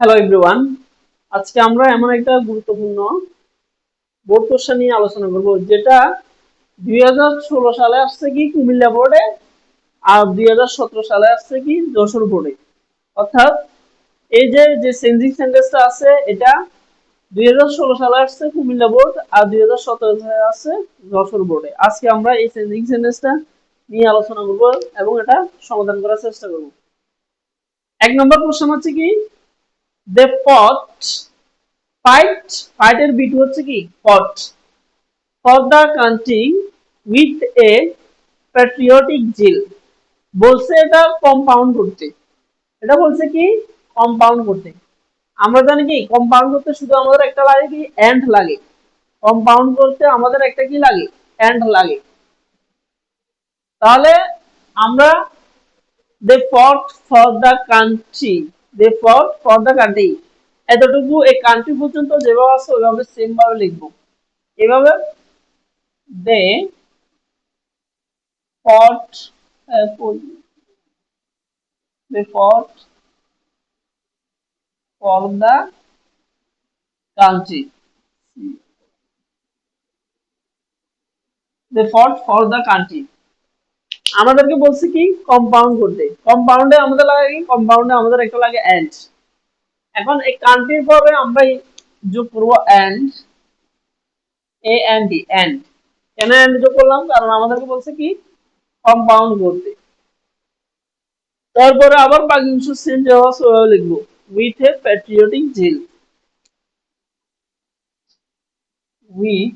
Hello everyone, আজকে আমরা এমন একটা গুরুত্বপূর্ণ বোর্ড কোশ্চেন নিয়ে আলোচনা করব যেটা 2016 সালে আসছে কি কুমিল্লা বোর্ডে, আর 2017 সালে আসছে কি যশোর বোর্ডে। অর্থাৎ এই যে চেঞ্জিং সেন্টেন্সটা আছে এটা 2016 সালে আসছে কুমিল্লা বোর্ড, আর 2017 সালে আসছে যশোর বোর্ডে। আজকে আমরা এই চেঞ্জিং সেন্টেন্সটা নিয়ে আলোচনা করব এবং এটা সমাধান করার চেষ্টা করব। এক নম্বর প্রশ্ন হচ্ছে কি, দে ফট ফাইট, ফাইটের বিট হচ্ছে কি fought for the country with a patriotic zeal. বলছে এটা কম্পাউন্ড করতে, এটা বলছে কি কম্পাউন্ড করতে। আমরা জানি কি কম্পাউন্ড করতে শুধু আমাদের একটা লাগে কি এন্ড লাগে। কম্পাউন্ড করতে আমাদের একটা কি লাগে এন্ড লাগে। তাহলে আমরা দে ফট ফর দ্য কান্ট্রি, দে ফট ফর দ্য কান্ট্রি এতটুকু এই কান্ট্রি পর্যন্ত যেভাবে আছে ওইভাবে সেম ভাবে লিখবো। এভাবে দে fought they fought for the country, they fought for the country। আমাদেরকে বলছে কি কম্পাউন্ড করতে, কম্পাউন্ডে আমাদের লাগে কি কম্পাউন্ডে আমাদের একটা লাগে এন্ড। এখন এই কান্ট্রির পরে আমরা যোগ করব end, E and D end. কেন এন্ড যোগ করলাম, কারণ আমাদেরকে বলছে কি কম্পাউন্ড করতে। তারপরে আবার বাকি অংশ সেম যেভাবে লিখবো, with a patriotic zeal, with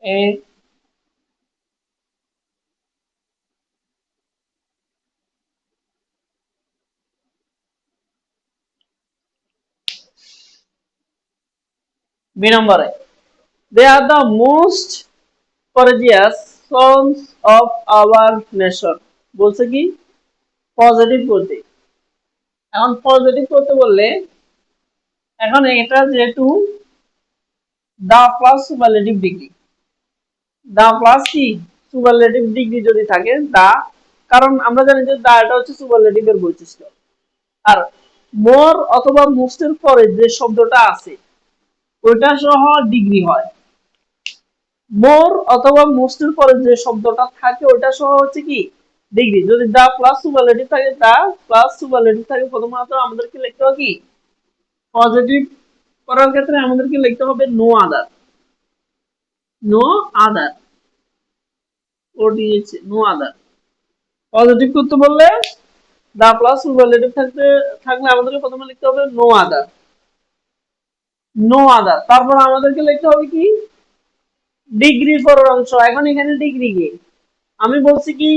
a B নম্বরে they are the most courageous sons of our nation। বলছে কি পজিটিভ করতে। এখন পজিটিভ করতে বললে এখন এটা যেহেতু the plus superlative degree, the plus কি সুপারলেটিভ ডিগ্রি যদি থাকে দা, কারণ আমরা জানি যে দা এটা হচ্ছে সুপারলেটিভের বৈশিষ্ট্য। আর মোর অথবা মোস্টের পরে যে শব্দটা আছে ওইটা সহ ডিগ্রি হয়। মোর অথবা মোস্টের পরে যে শব্দটা থাকে ওটা সহ হচ্ছে কি ডিগ্রি। যদি দা প্লাস সুপারলেটিভ থাকে, দা প্লাস সুপারলেটিভ থাকে, প্রথমত আমাদেরকে লিখতে হবে কি পজিটিভ করার ক্ষেত্রে আমাদেরকে লিখতে হবে নো আদার, নো আদার, ও দিয়েছে নো আদার। পজিটিভ করতে বললে দা প্লাস সুপারলেটিভ থাকলে আমাদেরকে প্রথমে লিখতে হবে নো আদার, নো আদার। তারপর আমাদেরকে লিখতে হবে কি ডিগ্রি পরের অংশ। এখন এখানে ডিগ্রি কি আমি বলছি কি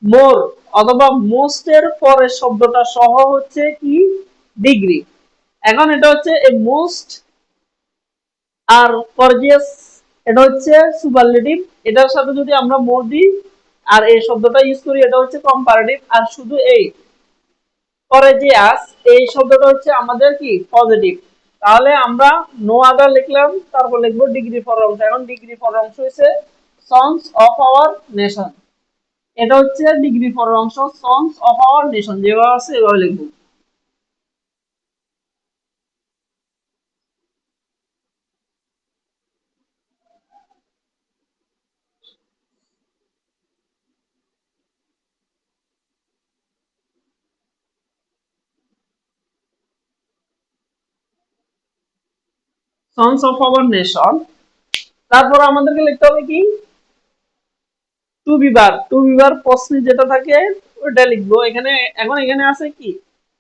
মোর অথবা মোস্টের পরের শব্দটা সহ হচ্ছে কি ডিগ্রি। এখন এটা হচ্ছে এ মোস্ট আর কর্জিয়াস, এটা হচ্ছে সুপারলেটিভ। এটার সাথে যদি আমরা মোর দিই আর এই শব্দটা ইউজ করি এটা হচ্ছে কম্পারেটিভ। আর শুধু এই কর্জিয়াস এই শব্দটা হচ্ছে আমাদের কি পজিটিভ। তাহলে আমরা নো আদার লিখলাম, তারপর লিখবো ডিগ্রি ফর অংশ। এখন ডিগ্রি ফর অংশ হচ্ছে সন্স অফ আওয়ার নেশন, এটা হচ্ছে ডিগ্রি ফর অংশ সন্স অফ আওয়ার নেশন। যেভাবে আছে এভাবে লিখবো। Sons of our nation. তারপর আমাদেরকে লিখতে হবে কি টু বিবার, টু বিবার প্রশ্নে যেটা থাকে ওটা লিখবো এখানে। এখন এখানে আছে কি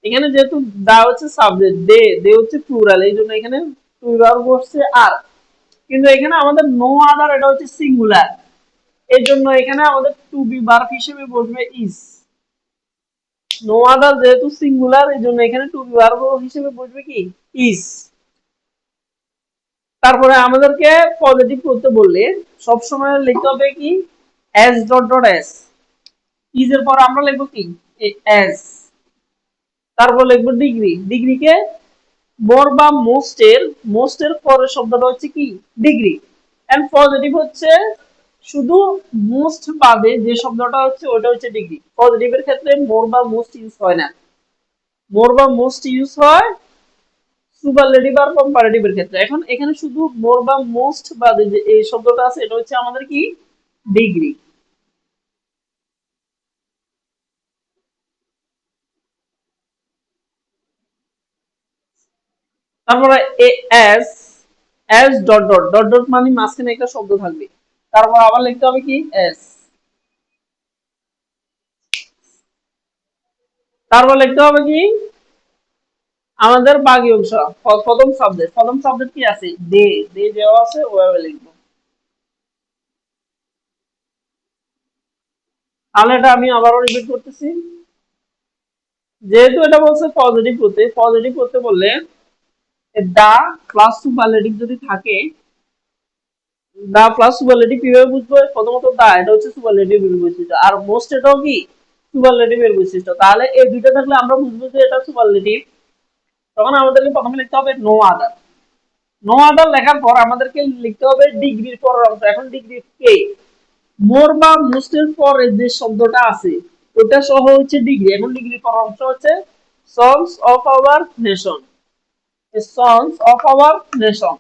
এখানে যেহেতু দা হচ্ছে সাবজেক্ট, দে দে হচ্ছে প্লুরাল, এই জন্য এখানে টু বিবার বসছে আর। কিন্তু এখানে আমাদের নো আদার এটা হচ্ছে সিঙ্গুলার, এই জন্য এখানে আমাদের টু বি ভার্ব হিসেবে বসবে ইজ। নো আদার যেহেতু সিঙ্গুলার এই জন্য এখানে টু বি ভার্ব হিসেবে বসবে কি ইজ। তারপরে আমাদেরকে পজিটিভ করতে বললে সব সময় লিখতে হবে কি S dot dot S. Is এর পর আমরা লিখবো কি এস। তারপর লিখবো ডিগ্রি, ডিগ্রিকে মোর বা মোস্টের পরের শব্দটা হচ্ছে কি ডিগ্রি। এন্ড পজিটিভ হচ্ছে শুধু মোস্ট বাদে যে শব্দটা হচ্ছে ওটা হচ্ছে ডিগ্রি। পজিটিভের ক্ষেত্রে মোর বা মোস্ট ইউজ হয় না। মোর বা মোস্ট ইউজ হয় সুপারলেটিভ আর কম্পারেটিভের ক্ষেত্রে। এখন এখানে শুধু মোর বা মোস্ট বাদে যে এই শব্দটা আছে এটা হচ্ছে আমাদের কি ডিগ্রি। তারপরে A S S dot dot dot dot মানে মাঝখানে একটা শব্দ থাকবে, তারপর আবার লিখতে হবে কি এস, তারপর লিখতে হবে কি আমাদের বাকি অংশ। প্রথম সাবজেক্ট কি আছে দে, দে দেওয়া আছে ওভাবে লিখবো। তাহলে এটা আমি আবারও রিপিট করতেছি। যেহেতু এটা বলছে পজিটিভ করতে বললে দা প্লাস সুপারলেটিভ যদি থাকে, দা প্লাস সুপারলেটিভ কিভাবে বুঝবো? প্রথমত দা এটা হচ্ছে সুপারলেটিভ এর বৈশিষ্ট্য, আর মোস্ট এটাও কি সুপারলেটিভ এর বৈশিষ্ট্য। তাহলে এই দুইটা থাকলে আমরা বুঝবো যে এটা সুপারলেটিভ। তখন আমাদেরকে প্রথমে লিখতে হবে নো আদার। নো আদার লেখার পর আমাদেরকে লিখতে হবে ডিগ্রির পরের অংশ। এখন ডিগ্রি কে মোর বা মোস্টের পরে যে শব্দটা আছে ওটা সহ হচ্ছে ডিগ্রি। এখন ডিগ্রির পরের অংশ হচ্ছে sons of our nation, sons of our nation.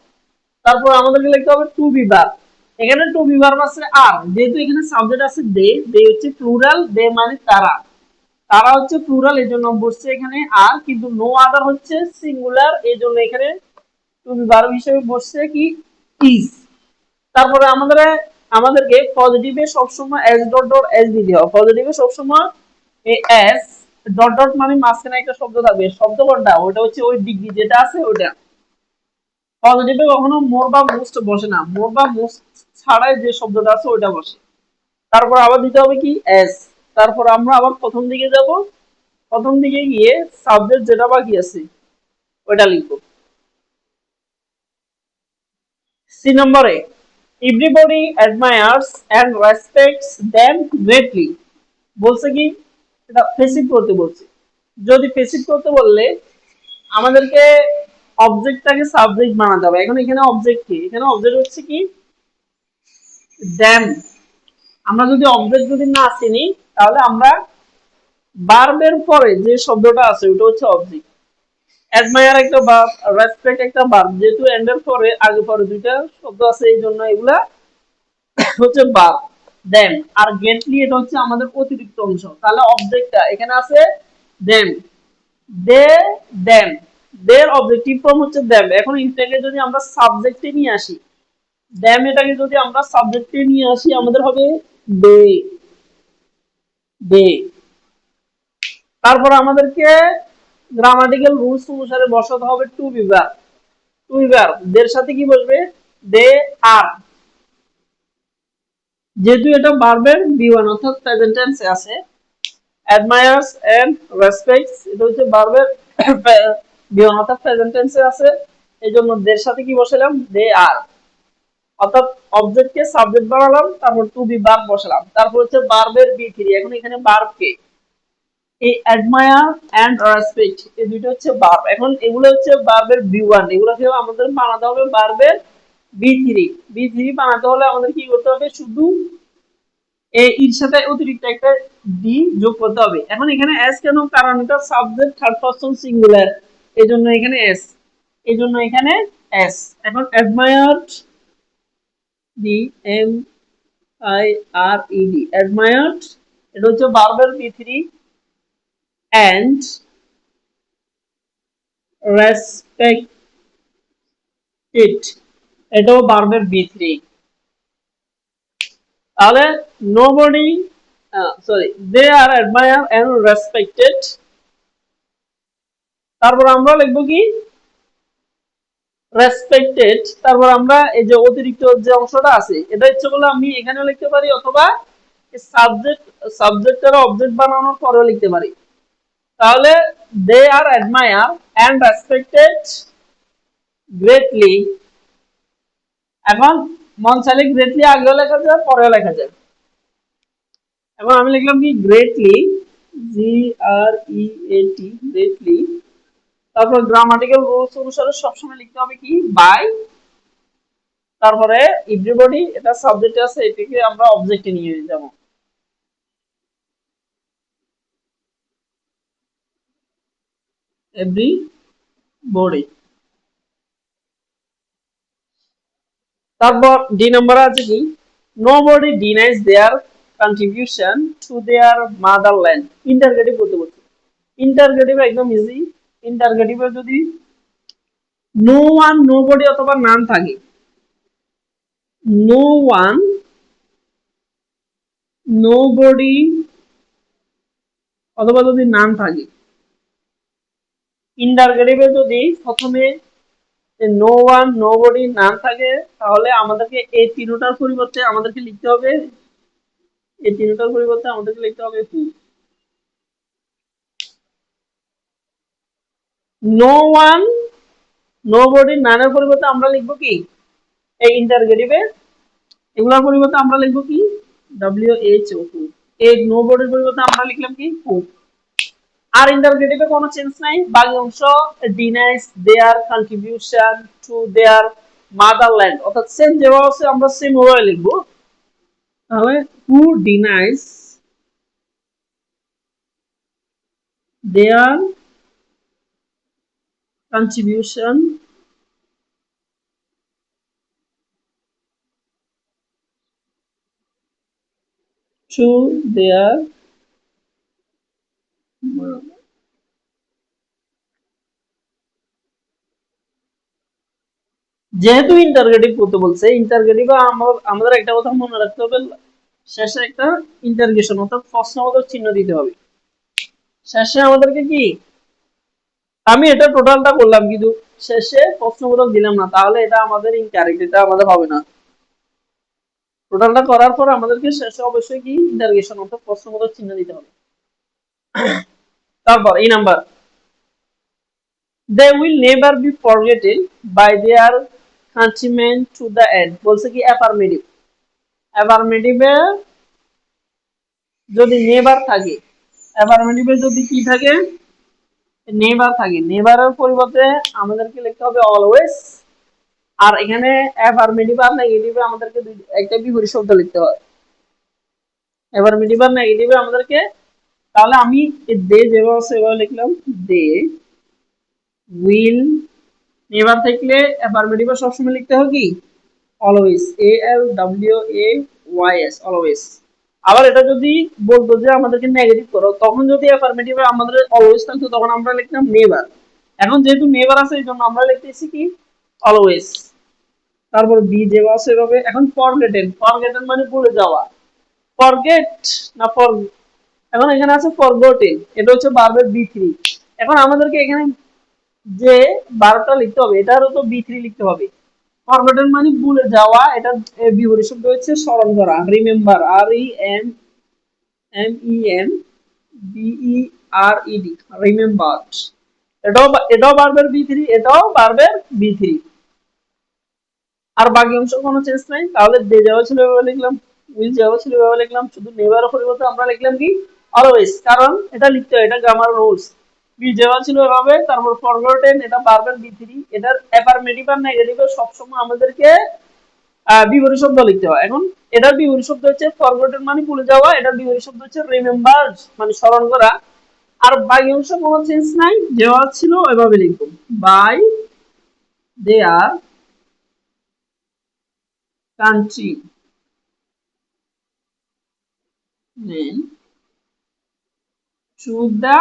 তারপর আমাদেরকে লিখতে হবে টু বি ভার্ব। এখানে টু বি ভার্ব আছে আর, যেহেতু এখানে সাবজেক্ট আছে দে, দে হচ্ছে প্লুরাল, দে মানে তারা, তারা হচ্ছে প্লুরাল এই জন্য বসছে এখানে আর, কিন্তু নো আদার হচ্ছে সিঙ্গুলার এই জন্য এখানে টু বি ভার্ব হিসেবে বসছে কি ইজ। তারপরে আমাদেরকে পজিটিভে সবসময় এস ডট ডট এস দিতে হবে। পজিটিভে সবসময় এই এস ডট ডট মানে মাঝখানে একটা শব্দ থাকবে, শব্দ কোনটা ওটা হচ্ছে ওই ডিগ্রি যেটা আছে ওটা। পজিটিভে কখনো মোর বা মোস্ট বসে না, মোর বা মোস্ট ছাড়াই যে শব্দটা আছে ওইটা বসে। তারপর আবার দিতে হবে কি এস। তারপর আমরা আবার প্রথম দিকে যাব, প্রথম দিকে গিয়ে সাবজেক্ট যেটা বাকি আছে ওইটা লিখবো। সি নম্বরে everybody admires and respects them greatly বলছে কি এটা প্যাসিভ করতে বলছে। যদি প্যাসিভ করতে বললে আমাদেরকে অবজেক্টটাকে সাবজেক্ট বানাতে হবে। এখন এখানে অবজেক্ট কি, এখানে অবজেক্ট হচ্ছে কি দ্যাম। আমরা যদি অবজেক্ট যদি না চিনি তাহলে আমরা ভার্বের পরে যে শব্দটা আছে ওটা হচ্ছে অবজেক্ট। অ্যাডমায়ার একটা ভার্ব, রেসপেক্ট একটা ভার্ব, যেহেতু এন্ড এর পরে আগে পরে দুইটা শব্দ আছে এই জন্য এগুলা হচ্ছে ভার্ব। দেন আর গেটলি এটা হচ্ছে আমাদের অতিরিক্ত অংশ। তাহলে অবজেক্টটা এখানে আছে দেম, দে দেম, দের অবজেক্টিভ ফর্ম হচ্ছে দেম। এখন এটাকে যদি আমরা সাবজেক্টে নিয়ে আসি, দেম এটাকে যদি আমরা সাবজেক্টে নিয়ে আসি আমাদের হবে দে, দে। তারপর আমাদেরকে গ্রামাটিক্যাল রুলস অনুসারে বসাতে হবে to be verb. To be verb দের সাথে কি বসবে দে আর, যেহেতু এটা ভার্বের বি1 অর্থাৎ প্রেজেন্ট টেন্সে আছে। অ্যাডমায়ার্স এন্ড রেসপেক্টস এটা হচ্ছে ভার্বের বি1 অর্থাৎ প্রেজেন্ট টেন্সে আছে, এই জন্য দের সাথে কি বসালাম দে আর, অর্থাৎ অবজেক্টকে সাবজেক্ট বানালাম, তারপর টু বি ভার্ব বসালাম, তারপর হচ্ছে ভার্বের বি3। এখন এখানে ভার্ব কে এই অ্যাডমায়ার এন্ড রেসপেক্ট এই দুটো হচ্ছে ভার্ব। এখন এগুলো হচ্ছে ভার্বের বি1, এগুলোকে আমাদের বানাতে হবে ভার্বের বি3। বি3 বানাতে হলে আমাদের কি করতে হবে শুধু এর সাথে অতিরিক্ত একটা ডি যোগ করতে হবে। এখন এখানে এস কেন, কারণ এটা সাবজেক্ট থার্ড পারসন সিঙ্গুলার এই জন্য এখানে এস, এই জন্য এখানে এস। এখন admired D M I R E D admired এটা হচ্ছে ভার্বের বি3 এন্ড রেসপেক্টেড এটাও ভার্বের বি3। তাহলে nobody sorry they are admire and respected. তারপর আমরা লিখবো কি রেসপেক্টেড। তারপর আমরা এই যে অতিরিক্ত যে অংশটা আছে এটা ইচ্ছে করলে আমি এখানেও লিখতে পারি, অথবা সাবজেক্ট সাবজেক্টের অবজেক্ট বানানোর পরেও লিখতে পারি। তাহলে দে are admire and respected greatly. এখন মন চাইলে গ্রেটলি আগেও লেখা যায় পরেও লেখা যায়। এখন আমি লিখলাম কি গ্রেটলি, জি আর ই এ টি গ্রেটলি। তারপর গ্রামাটিক্যাল রুলস অনুসারে সবসময় লিখতে হবে কি বাই, তারপরে এভরিবডি এটা সাবজেক্ট আছে এটাকে আমরা অবজেক্টে নিয়ে যাব। everybody। তারপর ডি নাম্বার আছে কি, nobody denies their contribution to their motherland। Interrogative বলতে বলছি, ইন্টারগেটিভ একদম ইজি। ইন্টারগেটিভে যদি নো ওয়ান নোবডি অথবা নান থাকে, নো ওয়ান নোবডি অথবা যদি নান থাকে, ইন্টারগেটিভে যদি প্রথমে নো ওয়ান নোবডি নান থাকে, তাহলে আমাদেরকে এই তিনটার পরিবর্তে আমাদেরকে লিখতে হবে, এই তিনটার পরিবর্তে আমাদেরকে লিখতে হবে হু। নো ওয়ান নোবডি নানের পরিবর্তে আমরা লিখবো কি, এই ইন্টারগেটিভে এগুলোর পরিবর্তে আমরা লিখবো কি WHO হু। এই নোবডির পরিবর্তে আমরা লিখলাম কি হু। আর ইন্টারগেটিভে কোনো চেঞ্জ নাই, বাকি অংশ denies their contribution to their motherland, অর্থাৎ সেম যেভাবে আছে আমরা সেম ওভাবে লিখবো। তাহলে who denies their contribution to their যেহেতু ইন্টারগেটিভ করতে বলছে, ইন্টারগেটিভ আমাদের একটা কথা মনে রাখতে হবে, শেষে একটা ইন্টারগেশন অর্থাৎ প্রশ্নবোধক চিহ্ন দিতে হবে শেষে আমাদেরকে কি, আমি এটা টোটালটা করলাম কিন্তু শেষে প্রশ্নবোধক দিলাম না, তাহলে এটা আমাদের ইনকারেক্ট, এটা আমাদের হবে না। টোটালটা করার পর আমাদেরকে শেষে অবশ্যই কি ইন্টারগেশন অর্থাৎ প্রশ্নবোধক চিহ্ন দিতে হবে। তারপর এই number, they will never be forgotten by their countrymen to the end, বলছে কি অ্যাফার্মেটিভ। অ্যাফার্মেটিভে যদি নেভার থাকে, অ্যাফার্মেটিভে যদি কি থাকে নেভার থাকে, নেভারের পরিবর্তে আমাদেরকে লিখতে হবে অলওয়েজ। আর এখানে অ্যাফার্মেটিভ আর নেগেটিভে আমাদেরকে একটা বিপরীত শব্দ লিখতে হয়, অ্যাফার্মেটিভ আর নেগেটিভে আমাদেরকে। তাহলে আমি দে যেভাবে সেভাবে লিখলাম, দে উইল। নেভার থাকলে অ্যাফার্মেটিভে সবসময় লিখতে হয় কি অলওয়েজ, ALWAYS অলওয়েজ। আবার এটা যদি বলতো যে আমাদেরকে নেগেটিভ করো, তখন যদি অ্যাফার্মেটিভে আমাদের অলওয়েজ থাকতো তখন আমরা লিখতাম নেভার। এখন যেহেতু নেভার আছে এই জন্য আমরা লিখতেছি কি অলওয়েজ। তারপর বি যেভাবে আছে এভাবে। এখন ফরগেটেন, ফরগেটেন মানে ভুলে যাওয়া, ফরগেট না ফর, এখন এখানে আছে ফরগটেন, এটা হচ্ছে ভার্বের B3। এখন আমাদেরকে এখানে যে ভার্বটা লিখতে হবে এটারও তো B3 লিখতে হবে। ফরগটেন মানে ভুলে যাওয়া, এটা বিপরীত শব্দ হচ্ছে স্মরণ করা, রিমেম্বার, REMEMBERED, রিমেম্বার্ড। এটাও ভার্বের B3, এটাও ভার্বের B3। আর বাকি অংশ কোনো চেঞ্জ নাই। তাহলে দে যাওয়া ছিল এভাবে লিখলাম, উইল যাওয়া ছিল এভাবে লিখলাম, শুধু নেভারের পরিবর্তে আমরা লিখলাম কি অলওয়েজ, কারণ এটা লিখতে হয়, এটা গ্রামার রুলস। বি যাওয়া ছিল এভাবে, তারপর ফরগটেন এটা ভার্বের B3, এটার অ্যাফার্মেটিভ আর নেগেটিভ সবসময় আমাদেরকে বিপরীত শব্দ লিখতে হয়। এখন এটার বিপরীত শব্দ হচ্ছে ফরগটেন মানে ভুলে যাওয়া, এটার বিপরীত শব্দ হচ্ছে রিমেম্বার মানে স্মরণ করা। আর বাকি অংশ কোনো চেঞ্জ নাই, যেভাবে ছিল ওইভাবে লিখব, by their country name to the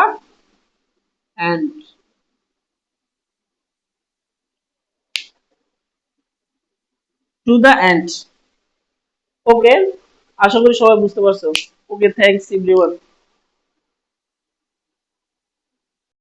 end। To the end. Okay, আশা করি সবাই বুঝতে পারছো। Okay, thanks everyone.